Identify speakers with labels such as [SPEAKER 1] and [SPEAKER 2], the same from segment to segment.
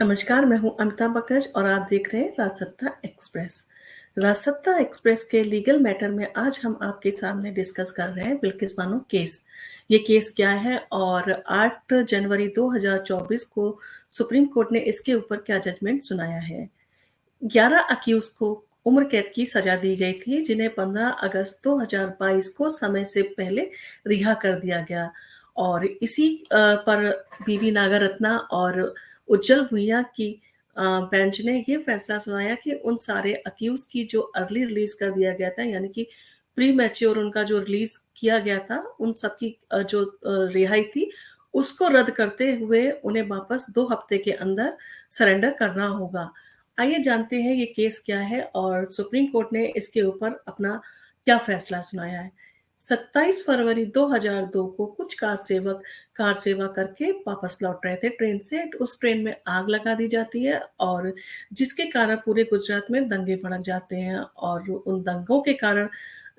[SPEAKER 1] नमस्कार, मैं हूँ अमिता बकच और आप देख रहे हैं राजसत्ता एक्सप्रेस। राजसत्ता एक्सप्रेस के लीगल मैटर में आज हम आपके सामने डिस्कस कर रहे हैं बिल्किस बानो केस। ये केस क्या है और 8 जनवरी 2024 को सुप्रीम कोर्ट ने इसके ऊपर क्या जजमेंट सुनाया है। 11 अक्यूज को उम्र कैद की सजा दी गई थी, जिन्हें 15 अगस्त 2022 को समय से पहले रिहा कर दिया गया और इसी पर बीवी नागरत्ना और उज्जवल भुइयां की बेंच ने ये फैसला सुनाया कि उन सारे अक्यूज की जो अर्ली रिलीज कर दिया गया था, यानी कि प्री मैच्योर उनका जो रिलीज किया गया था, उन सबकी जो रिहाई थी उसको रद्द करते हुए उन्हें वापस 2 हफ्ते के अंदर सरेंडर करना होगा। आइए जानते हैं ये केस क्या है और सुप्रीम कोर्ट ने इसके ऊपर अपना क्या फैसला सुनाया है। 27 फरवरी 2002 को कुछ कार सेवा करके वापस लौट रहे थे ट्रेन से। उस ट्रेन में आग लगा दी जाती है और जिसके कारण पूरे गुजरात में दंगे भड़क जाते हैं और उन दंगों के कारण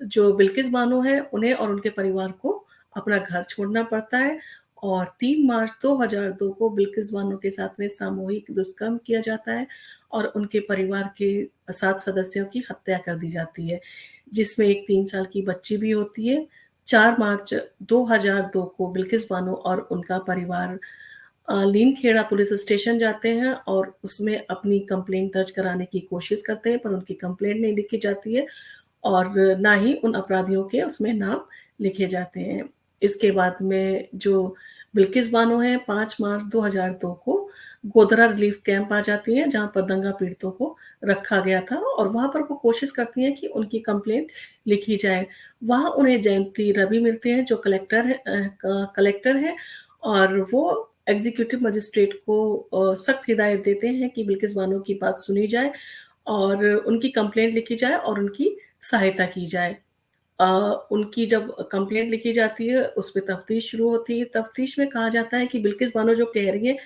[SPEAKER 1] जो बिल्किस बानो है उन्हें और उनके परिवार को अपना घर छोड़ना पड़ता है और 3 मार्च 2002 को बिल्किस बानो के साथ में सामूहिक दुष्कर्म किया जाता है और उनके परिवार के 7 सदस्यों की हत्या कर दी जाती है, जिसमें एक 3 साल की बच्ची भी होती है। 4 मार्च 2002 को बिल्किस बानो और उनका परिवार लीमखेड़ा पुलिस स्टेशन जाते हैं और उसमें अपनी कंप्लेंट दर्ज कराने की कोशिश करते हैं, पर उनकी कंप्लेंट नहीं लिखी जाती है और ना ही उन अपराधियों के उसमें नाम लिखे जाते हैं। इसके बाद में जो बिल्किस बानो है 5 मार्च 2002 को गोधरा रिलीफ कैंप आ जाती हैं, जहाँ पर दंगा पीड़ितों को रखा गया था और वहाँ पर वो कोशिश करती हैं कि उनकी कंप्लेंट लिखी जाए। वहाँ उन्हें जयंती रवि मिलते हैं जो कलेक्टर है और वो एग्जीक्यूटिव मजिस्ट्रेट को सख्त हिदायत देते हैं कि बिल्किस बानो की बात सुनी जाए और उनकी कंप्लेंट लिखी जाए और उनकी सहायता की जाए। अ, उनकी जब कंप्लेंट लिखी जाती है, उस पे तफ्तीश शुरू होती है। तफ्तीश में कहा जाता है कि बिल्किस बानो जो कह रही है,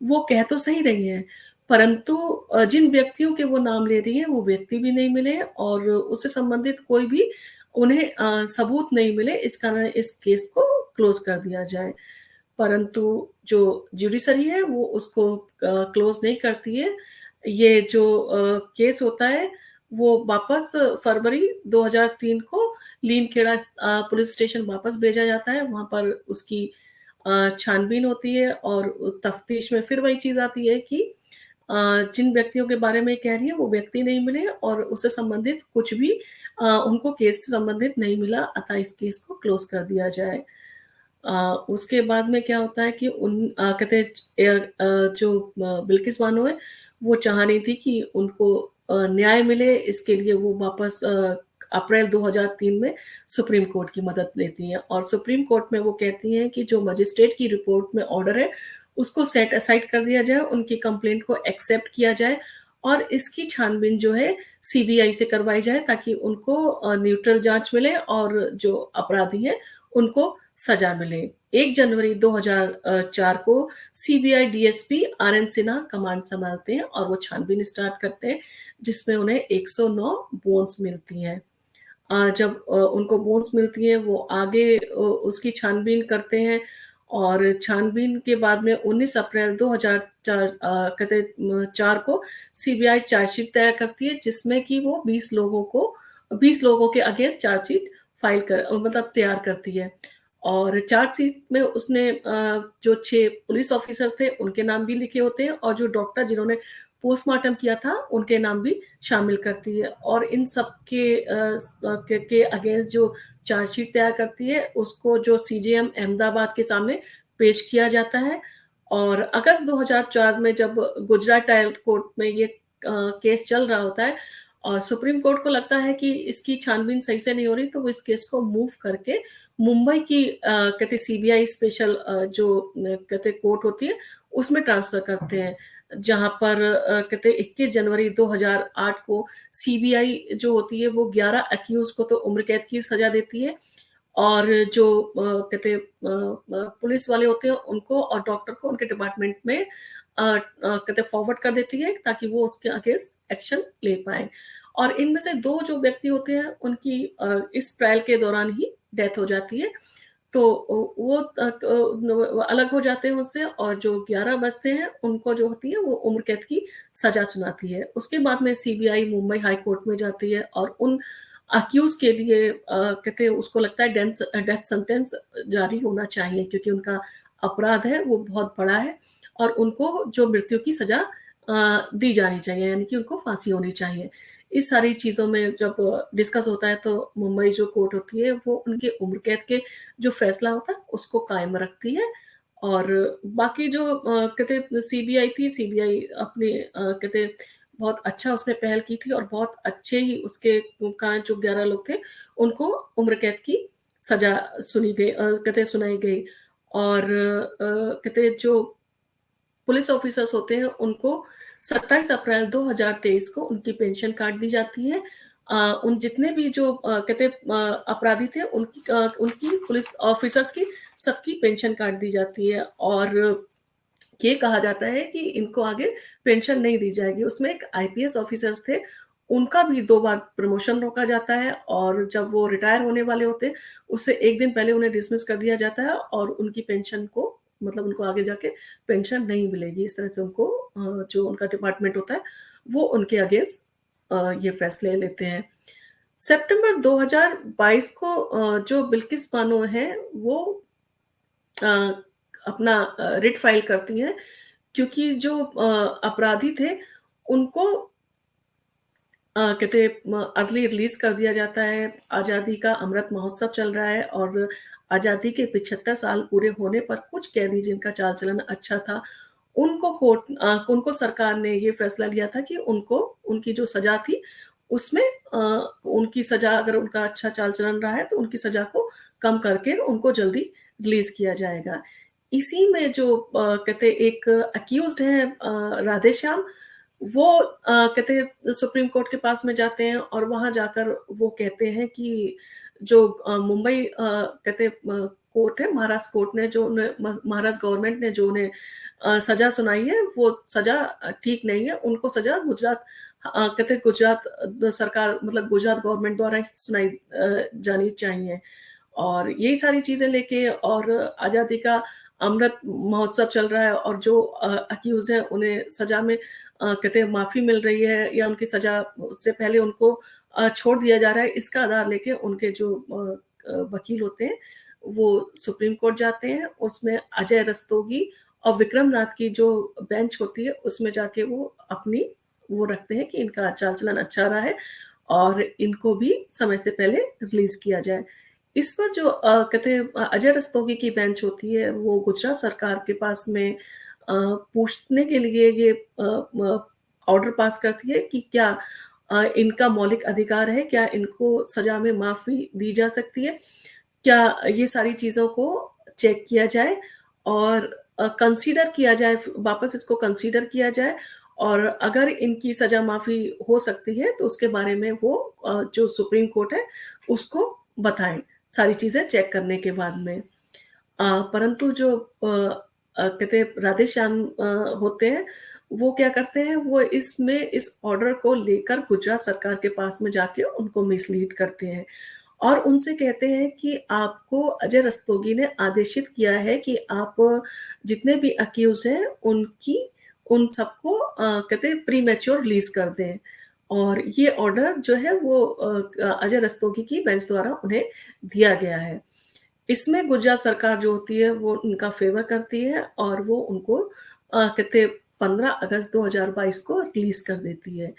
[SPEAKER 1] वो कह तो सही रही हैं, परंतु जिन व्यक्तियों के वो नाम ले रही है, वो व्यक्ति भी नहीं मिले और उससे संबंधित कोई भी उन्हें सबूत नहीं मिले। इस कारण इस केस को क्लोज़ कर दिया जाए। परंतु जो ज्यूडिशरी है वो उसको क्लोज नहीं करती है। ये जो केस होता है वो वापस फरवरी 2003 को लीमखेड़ा पुलिस स्टेशन वापस भेजा जाता है। वहाँ पर उसकी छानबीन होती है और तफ्तीश में फिर वही चीज़ आती है कि जिन व्यक्तियों के बारे में कह रही है वो व्यक्ति नहीं मिले और उससे संबंधित कुछ भी उनको केस से संबंधित नहीं मिला, अतः इस केस को क्लोज कर दिया जाए। उसके बाद में क्या होता है कि कहते हैं जो बिल्किस बानो है, वो चाह रही थी कि उनको न्याय मिले, इसके लिए वो वापस अप्रैल 2003 में सुप्रीम कोर्ट की मदद लेती हैं और सुप्रीम कोर्ट में वो कहती हैं कि जो मजिस्ट्रेट की रिपोर्ट में ऑर्डर है, उसको सेट असाइड कर दिया जाए, उनकी कंप्लेंट को एक्सेप्ट किया जाए और इसकी छानबीन जो है सीबीआई से करवाई जाए ताकि उनको न्यूट्रल जाँच मिले और जो अपराधी हैं, उनको सजा मिले। 1 जनवरी 2004 को CBI DSP RN Sinha command संभालते हैं और वो छानबीन स्टार्ट करते हैं, जिसमें उन्हें 109 बोन्स मिलती हैं। जब उनको बोन्स मिलती हैं, वो आगे उसकी छानबीन करते हैं और छानबीन के बाद में 19 अप्रैल 2004 4 को सीबीआई चार्जशीट तैयार करती है, जिसमें कि वो 20 लोगों के अगेंस्ट चार्जशीट फाइल कर मतलब तैयार करती है और चार्जशीट में उसने जो 6 पुलिस ऑफिसर थे, उनके नाम भी लिखे होते हैं और जो डॉक्टर जिन्होंने पोस्टमार्टम किया था, उनके नाम भी शामिल करती है और इन सब के अगेंस्ट जो चार्जशीट तैयार करती है, उसको जो सीजेएम अहमदाबाद के सामने पेश किया जाता है और अगस्त 2004 में जब गुजरात ट्रायल कोर्ट में ये केस चल रहा होता है और सुप्रीम कोर्ट को लगता है कि इसकी छानबीन सही से नहीं हो रही, तो वो इस केस को मूव करके मुंबई की कहते सीबीआई स्पेशल जो कहते कोर्ट होती है, उसमें ट्रांसफ़र करते हैं। जहाँ पर कहते 21 जनवरी 2008 को सीबीआई जो होती है वो 11 अक्यूज़ को तो उम्र कैद की सज़ा देती है और जो कहते पुलिस वाले होते हैं उनको और डॉक्टर को उनके डिपार्टमेंट में कहते फॉरवर्ड कर देती है ताकि वो उसके अगेंस्ट एक्शन ले पाएँ। और इनमें से 2 जो व्यक्ति होते हैं उनकी इस ट्रायल के दौरान ही डेथ हो जाती है। तो वो अलग हो जाते हैं उससे, और जो 11 बचते हैं उनको जो होती है वो उम्र कैद की सजा सुनाती है। उसके बाद में सीबीआई मुंबई हाई कोर्ट में जाती है और उन अक्यूज के लिए कहते हैं उसको लगता है डेथ सेंटेंस जारी होना चाहिए, क्योंकि उनका अपराध है वो बहुत बड़ा है और उनको जो मृत्यु की सजा दी जानी चाहिए, यानी कि उनको फांसी होनी चाहिए। इस सारी चीज़ों में जब डिस्कस होता है तो मुंबई जो कोर्ट होती है वो उनके उम्र कैद के जो फैसला होता है उसको कायम रखती है। और बाकी जो कहते सीबीआई थी, सीबीआई अपने कहते बहुत अच्छा उसने पहल की थी और बहुत अच्छे ही उसके कारण जो 11 लोग थे उनको उम्र कैद की सजा सुनी गई, कहते सुनाई गई। और कहते जो पुलिस ऑफिसर्स होते हैं उनको 27 अप्रैल 2023 को उनकी पेंशन काट दी जाती है। उन जितने भी जो कहते अपराधी थे उनकी पुलिस ऑफिसर्स की सबकी पेंशन काट दी जाती है। और ये कहा जाता है कि इनको आगे पेंशन नहीं दी जाएगी। उसमें एक आईपीएस ऑफिसर्स थे, उनका भी 2 बार प्रमोशन रोका जाता है और जब वो रिटायर होने वाले होते हैं, उससे 1 दिन पहले उन्हें डिसमिस कर दिया जाता है और उनकी पेंशन को मतलब उनको आगे जाके पेंशन नहीं मिलेगी। इस तरह से उनको जो उनका डिपार्टमेंट होता है, वो उनके अगेंस्ट ये फैसले लेते हैं। सितंबर 2022 को जो बिल्किस बानो हैं, वो अ, अपना रिट फाइल करती हैं, क्योंकि जो अपराधी थे उनको कहते अर्ली रिलीज कर दिया जाता है। आज़ादी का अमृत महोत्सव चल रहा है और आज़ादी के 75 साल पूरे होने पर कुछ कैदी जिनका चाल चलन अच्छा था, उनको सरकार ने ये फैसला लिया था कि उनको उनकी जो सजा थी उसमें उनकी सजा अगर उनका अच्छा चाल चलन रहा है तो उनकी सजा को कम करके उनको जल्दी रिलीज किया जाएगा। इसी में जो कहते एक अक्यूज्ड है राधेश्याम, वो कहते हैं सुप्रीम कोर्ट के पास में जाते हैं और वहां जाकर वो कहते हैं कि जो मुंबई कहते कोर्ट है, महाराष्ट्र कोर्ट ने जो महाराष्ट्र गवर्नमेंट ने जो उन्हें सजा सुनाई है वो सजा ठीक नहीं है। उनको सजा गुजरात कहते गुजरात सरकार मतलब गुजरात गवर्नमेंट द्वारा ही सुनाई जानी चाहिए। और यही सारी चीजें लेके और आजादी का अमृत महोत्सव चल रहा है और जो अक्यूज है उन्हें सजा में कहते हैं माफी मिल रही है या उनकी सजा से पहले उनको छोड़ दिया जा रहा है, इसका आधार लेके उनके जो वकील होते हैं वो सुप्रीम कोर्ट जाते हैं। उसमें अजय रस्तोगी और विक्रम नाथ की जो बेंच होती है उसमें जाके वो अपनी वो रखते हैं कि इनका चाल चलन अच्छा रहा है और इनको भी समय से पहले रिलीज किया जाए। इस पर जो कहते हैं अजय रस्तोगी की बेंच होती है वो गुजरात सरकार के पास में पूछने के लिए ये ऑर्डर पास करती है कि क्या इनका मौलिक अधिकार है, क्या इनको सजा में माफी दी जा सकती है, क्या ये सारी चीजों को चेक किया जाए और कंसीडर किया जाए, वापस इसको कंसीडर किया जाए और अगर इनकी सजा माफी हो सकती है तो उसके बारे में वो जो सुप्रीम कोर्ट है उसको बताएं, सारी चीजें चेक करने के बाद में। परंतु जो कहते राधे श्याम होते हैं वो क्या करते हैं, वो इसमें इस ऑर्डर को लेकर गुजरात सरकार के पास में जाके उनको मिसलीड करते हैं और उनसे कहते हैं कि आपको अजय रस्तोगी ने आदेशित किया है कि आप जितने भी अक्यूज हैं उनकी उन सबको कहते हैं प्री मैच्योर रिलीज कर दें। और ये ऑर्डर जो है वो अजय रस्तोगी की बेंच द्वारा उन्हें दिया गया है। इसमें गुजरात सरकार जो होती है वो उनका फेवर करती है और वो उनको कहते 15 अगस्त 2022 को रिलीज कर देती है।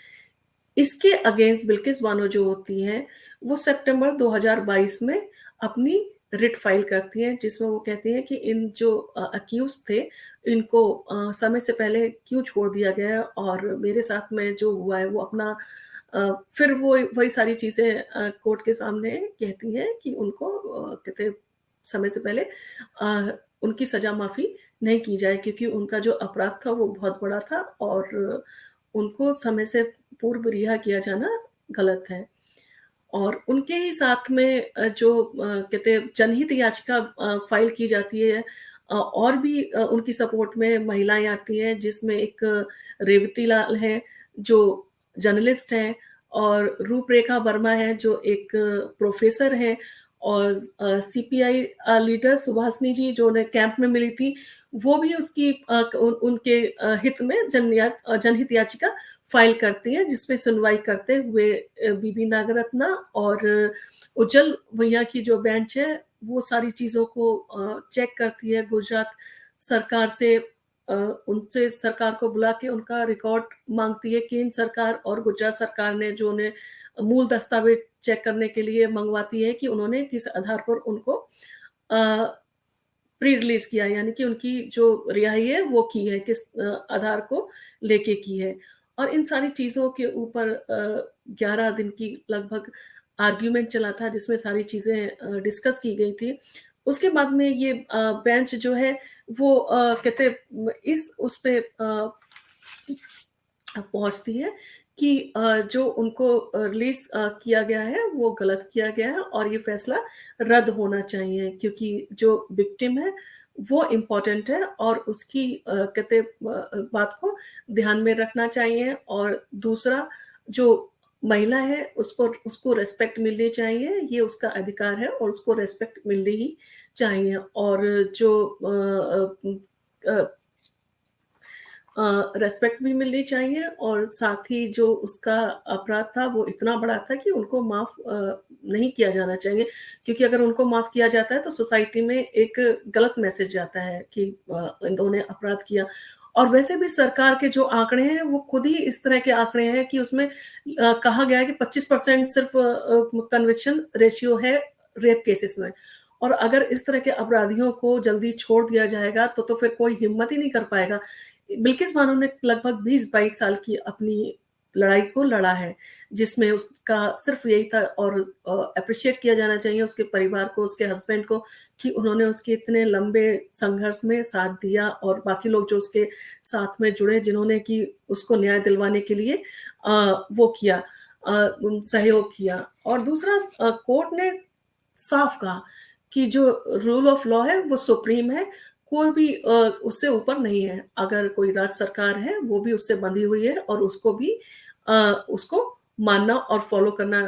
[SPEAKER 1] इसके अगेंस्ट बिल्किस बानो जो होती हैं वो सितंबर 2022 में अपनी रिट फाइल करती हैं जिसमें वो कहती हैं कि इन जो अक्यूज थे इनको समय से पहले क्यों छोड़ दिया गया है और मेरे साथ में जो हुआ है वो अपना फिर वो वही सारी चीजें कोर्ट के सामने कहती हैं कि उनको कहते समय से पहले उनकी सजा माफी नहीं की जाए क्योंकि उनका जो अपराध था वो बहुत बड़ा था और उनको समय से पूर्व रिहा किया जाना गलत है। और उनके ही साथ में जो कहते हैं जनहित याचिका फाइल की जाती है और भी उनकी सपोर्ट में महिलाएं आती हैं जिसमें एक रेवती लाल है जो जर्नलिस्ट हैं और रूपरेखा वर्मा है जो एक प्रोफेसर है और सीपीआई लीडर सुभाषिनी जी जो उन्हें कैंप में मिली थी, वो भी उसकी उनके हित में जनहित याचिका फाइल करती है, जिसपे सुनवाई करते हुए बीबी नागरत्ना और उज्जवल भैया की जो बेंच है, वो सारी चीज़ों को चेक करती है। गुजरात सरकार से उनसे सरकार को बुला के उनका रिकॉर्ड माँगती है। केंद्र सरकार और गुजरात सरकार ने जो उन्हें मूल दस्तावेज़ चेक करने के लिए मंगवाती है कि उन्होंने किस आधार पर उनको प्री रिलीज़ किया, यानी कि उनकी जो रिहाई है वो की है, किस आधार को लेके की है। और इन सारी चीज़ों के ऊपर 11 दिन की लगभग आर्ग्यूमेंट चला था, जिसमें सारी चीज़ें डिस्कस की गई थी। उसके बाद में ये बेंच जो है वो कहते इस उस पे पहुँचती है कि जो उनको रिलीज़ किया गया है, वो गलत किया गया है और ये फैसला रद्द होना चाहिए, क्योंकि जो विक्टिम है, वो इम्पोर्टेंट है और उसकी कहते बात को ध्यान में रखना चाहिए। और दूसरा, जो महिला है, उसको उसको रिस्पेक्ट मिलनी चाहिए, ये उसका अधिकार है और उसको रिस्पेक्ट मिलनी ही चाहिए। और जो रिस्पेक्ट भी मिलनी चाहिए और साथ ही जो उसका अपराध था वो इतना बड़ा था कि उनको माफ़ नहीं किया जाना चाहिए, क्योंकि अगर उनको माफ़ किया जाता है तो सोसाइटी में एक गलत मैसेज जाता है कि इन्होंने अपराध किया। और वैसे भी सरकार के जो आंकड़े हैं वो खुद ही इस तरह के आंकड़े हैं कि उसमें कहा गया है कि 25% सिर्फ़ कन्विक्शन रेशियो है रेप केसेस में। और अगर इस तरह के अपराधियों को जल्दी छोड़ दिया जाएगा तो फिर कोई हिम्मत ही नहीं कर पाएगा। बिल्किस बानो ने लगभग 20-22 साल की अपनी लड़ाई को लड़ा है, जिसमें उसका सिर्फ़ यही था। और एप्रिशिएट किया जाना चाहिए उसके परिवार को, उसके हस्बैंड को, कि उन्होंने उसके इतने लंबे संघर्ष में साथ दिया और बाकी लोग जो उसके साथ में जुड़े, जिन्होंने कि उसको न्याय दिलवाने के लिए वो किया, सहयोग किया। और दूसरा, कोर्ट ने साफ कहा कि जो रूल ऑफ लॉ है वो सुप्रीम है, कोई भी उससे ऊपर नहीं है। अगर कोई राज्य सरकार है वो भी उससे बंधी हुई है और उसको भी उसको मानना और फॉलो करना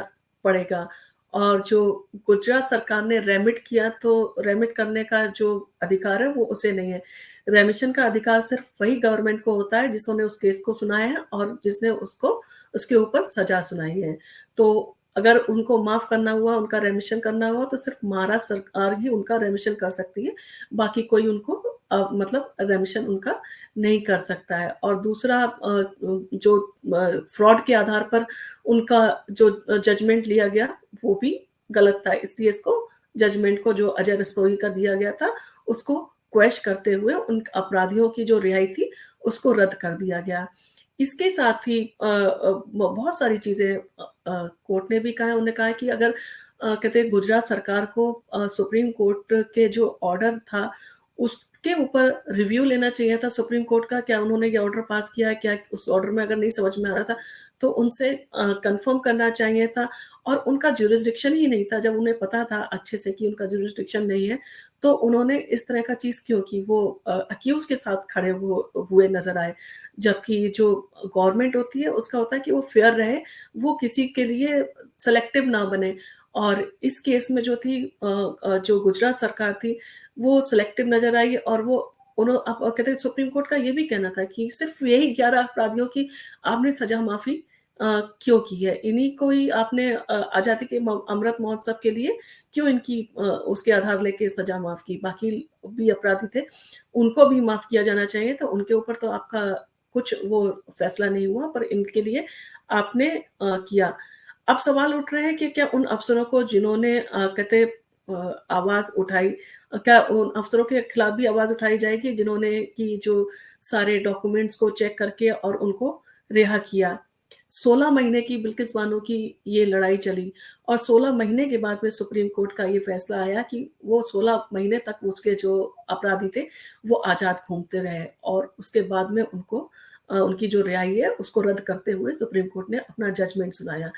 [SPEAKER 1] पड़ेगा। और जो गुजरात सरकार ने रेमिट किया, तो रेमिट करने का जो अधिकार है वो उसे नहीं है। रेमिशन का अधिकार सिर्फ वही गवर्नमेंट को होता है जिसने उस केस को सुनाया है और जिसने उसको उसके ऊपर सजा सुनाई है। तो अगर उनको माफ़ करना हुआ, उनका रेमिशन करना हुआ, तो सिर्फ़ महाराष्ट्र सरकार ही उनका रेमिशन कर सकती है, बाकी कोई उनको मतलब रेमिशन उनका नहीं कर सकता है। और दूसरा, जो फ्रॉड के आधार पर उनका जो जजमेंट लिया गया, वो भी गलत था। इसलिए इसको जजमेंट को जो अजय रस्तोगी का दिया गया था, उसको क्वेश करते हुए उन अपराधियों की जो रिहाई थी, उसको रद्द कर दिया गया। इसके साथ ही बहुत सारी चीज़ें कोर्ट ने भी कहा है। उन्होंने कहा है कि अगर कहते हैं गुजरात सरकार को सुप्रीम कोर्ट के जो ऑर्डर था, उसके ऊपर रिव्यू लेना चाहिए था सुप्रीम कोर्ट का, क्या उन्होंने ये ऑर्डर पास किया है, क्या उस ऑर्डर में अगर नहीं समझ में आ रहा था, तो उनसे कन्फर्म करना चाहिए था। और उनका ज्यूरिसडिक्शन ही नहीं था, जब उन्हें पता था अच्छे से कि उनका ज्यूरिसडिक्शन नहीं है, तो उन्होंने इस तरह का चीज़ क्यों की? वो अक्यूज़ के साथ खड़े हुए नज़र आए। जबकि जो गवर्नमेंट होती है, उसका होता है कि वो फेयर रहे, वो किसी के लिए सेलेक्टिव ना बने। और इस केस में जो थी जो गुजरात सरकार थी, वो सेलेक्टिव नज़र आई। और वो अब कहते हैं सुप्रीम कोर्ट का ये भी कहना था कि सिर्फ़ यही 11 अपराधियों की आपने सज़ा माफ़ी क्यों की है? इन्हीं को ही आपने आज़ादी के म अमृत महोत्सव के लिए क्यों इनकी उसके आधार लेके सज़ा माफ़ की? बाकी भी अपराधी थे, उनको भी माफ़ किया जाना चाहिए था, उनके ऊपर तो आपका कुछ वो फैसला नहीं हुआ, पर इनके लिए आपने किया। अब सवाल उठ रहे हैं कि क्या उन अफ़सरों को जिन्होंने कहते आवाज़ उठाई, क्या उन अफ़सरों के खिलाफ भी आवाज़ उठाई जाएगी जिन्होंने कि जो सारे डॉक्यूमेंट्स को चेक करके और उनको रिहा किया? 16 महीने की बिल्किस बानो की ये लड़ाई चली और 16 महीने के बाद में सुप्रीम कोर्ट का ये फैसला आया कि वो 16 महीने तक उसके जो अपराधी थे, वो आज़ाद घूमते रहे। और उसके बाद में उनको उनकी जो रिहाई है, उसको रद्द करते हुए सुप्रीम कोर्ट ने अपना जजमेंट सुनाया।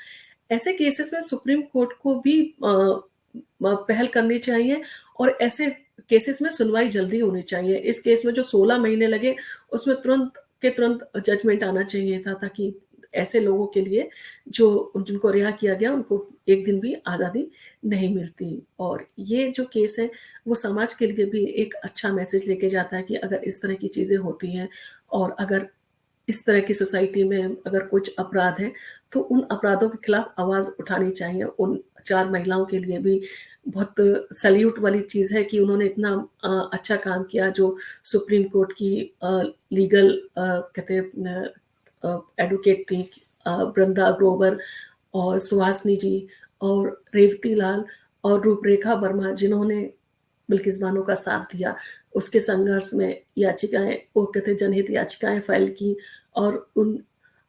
[SPEAKER 1] ऐसे केसेस में सुप्रीम कोर्ट को भी पहल करनी चाहिए और ऐसे केसेस में सुनवाई जल्दी होनी चाहिए। इस केस में जो 16 महीने लगे, उसमें तुरंत के तुरंत जजमेंट आना चाहिए था, ताकि ऐसे लोगों के लिए जो जिनको रिहा किया गया, उनको एक दिन भी आज़ादी नहीं मिलती। और ये जो केस है, वो समाज के लिए भी एक अच्छा मैसेज लेके जाता है कि अगर इस तरह की चीज़ें होती हैं और अगर इस तरह की सोसाइटी में अगर कुछ अपराध हैं, तो उन अपराधों के खिलाफ आवाज़ उठानी चाहिए। उन 4 महिलाओं के लिए भी बहुत सैल्यूट वाली चीज़ है कि उन्होंने इतना अच्छा काम किया, जो सुप्रीम कोर्ट की लीगल कहते हैं एडवोकेट थी, वृंदा ग्रोवर और सुहासिनी जी और रेवती लाल और रूपरेखा वर्मा, जिन्होंने बिल्किस बानो का साथ दिया। उसके संघर्ष में याचिकाएँ, वो कहते हैं जनहित याचिकाएँ फ़ाइल की और उन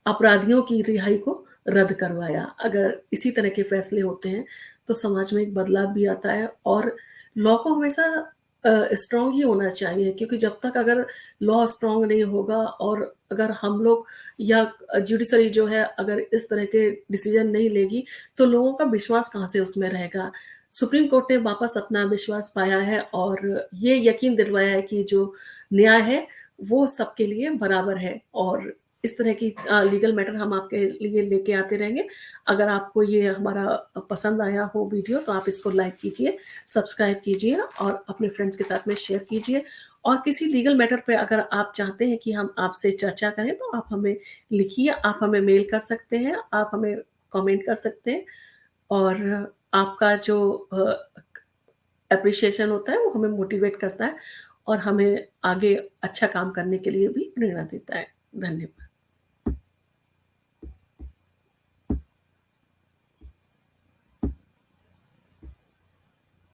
[SPEAKER 1] अपराधियों की रिहाई को रद्द करवाया। अगर इसी तरह के फैसले होते हैं, तो समाज में एक बदलाव भी आता है और लॉ को हमेशा स्ट्रॉन्ग ही होना चाहिए, क्योंकि जब तक अगर लॉ स्ट्रॉन्ग नहीं होगा और अगर हम लोग या जुडिशरी जो है अगर इस तरह के डिसीज़न नहीं लेगी, तो लोगों का विश्वास कहाँ से उसमें रहेगा। सुप्रीम कोर्ट ने वापस अपना विश्वास पाया है और ये यकीन दिलवाया है कि जो न्याय है, वो सबके लिए बराबर है। और इस तरह की लीगल मैटर हम आपके लिए लेके आते रहेंगे। अगर आपको ये हमारा पसंद आया हो वीडियो, तो आप इसको लाइक कीजिए, सब्सक्राइब कीजिए और अपने फ्रेंड्स के साथ में शेयर कीजिए। और किसी लीगल मैटर पे अगर आप चाहते हैं कि हम आपसे चर्चा करें, तो आप हमें लिखिए, आप हमें मेल कर सकते हैं, आप हमें कमेंट कर सकते हैं और आपका जो एप्रिसिएशन होता है, वो हमें मोटिवेट करता है और हमें आगे अच्छा काम करने के लिए भी प्रेरणा देता है। धन्यवाद।